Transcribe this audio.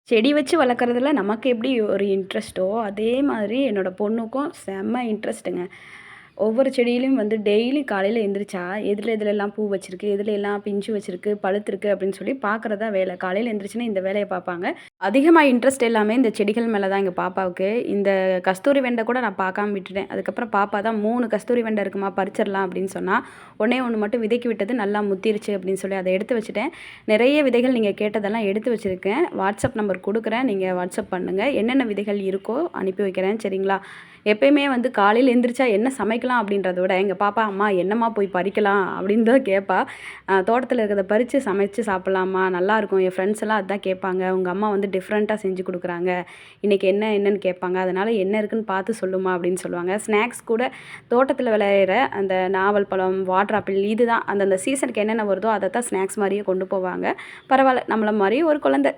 செடி வச்சு வளர்க்குறதுல நமக்கு எப்படி ஒரு இன்ட்ரெஸ்ட்டோ, அதே மாதிரி என்னோட பொண்ணுக்கும் செம்ம இன்ட்ரெஸ்ட்டுங்க. ஒவ்வொரு செடியிலயும் வந்து டெய்லி காலையில எந்திரிச்சா, எதுலலாம் பூ வச்சிருக்கு, எதுலலாம் பிஞ்சு வச்சிருக்கு, பழுத்திருக்கு அப்படின்னு சொல்லி பார்க்குறது தான் வேலை. காலையில எந்திரிச்சோனே இந்த வேலைய பார்ப்பாங்க. அதிகமா இன்ட்ரெஸ்ட் எல்லாமே இந்த செடிகள் மேல தான் எங்க பாப்பாவுக்கு. இந்த கஸ்தூரி வெண்ட கூட நான் பார்க்காம விட்டுட்டேன். அதுக்கப்புறம் பாப்பா தான் 3 கஸ்தூரி வெண்ட இருக்குமா பறிச்சிடலாம் அப்படின்னு சொன்னா. ஒண்ணே ஒண்ணு மட்டும் விதைக்கு விட்டது நல்லா முத்திருச்சு அப்படின்னு சொல்லி அத எடுத்து வச்சுட்டேன். நிறைய விதைகள் நீங்க கேட்டதெல்லாம் எடுத்து வச்சிருக்கேன். வாட்ஸ்அப் நம்பர் குடுக்குறேன். நீங்க வாட்ஸ்அப் பண்ணுங்க. என்னென்ன விதைகள் இருக்கோ அனுப்பி வைக்கிறேன். சரிங்களா? எப்பயுமே வந்து காலையில எந்திரிச்சா என்ன சமைக்கலாம் அப்படின்றத விட, எங்க பாப்பா, "அம்மா என்னம்மா போய் பறிக்கலாம்?" அப்படின்னு தான் கேட்பா. தோட்டத்தில இருக்கிறத பறிச்சு சமைச்சு சாப்பிடலாம்மா, நல்லாயிருக்கும். என் ஃப்ரெண்ட்ஸ் எல்லாம் அதான் கேட்பாங்க. உங்க அம்மா வந்து டிஃப்ரெண்ட்டா செஞ்சு குடுக்குறாங்க. இன்னைக்கு என்னன்னு கேட்பாங்க. அதனால என்ன இருக்குன்னு பார்த்து சொல்லுமா அப்படின்னு சொல்லுவாங்க. ஸ்நாக்ஸ் கூட தோட்டத்தில விளையிற அந்த நாவல் பழம், வாட்டர் ஆப்பிள் இதுதான் அந்தந்த சீசனுக்கு என்னென்ன வருதோ அதத்தான் ஸ்நாக்ஸ் மாரியே கொண்டு போவாங்க. பரவால்ல நம்மள மாரி ஒரு குழந்தை.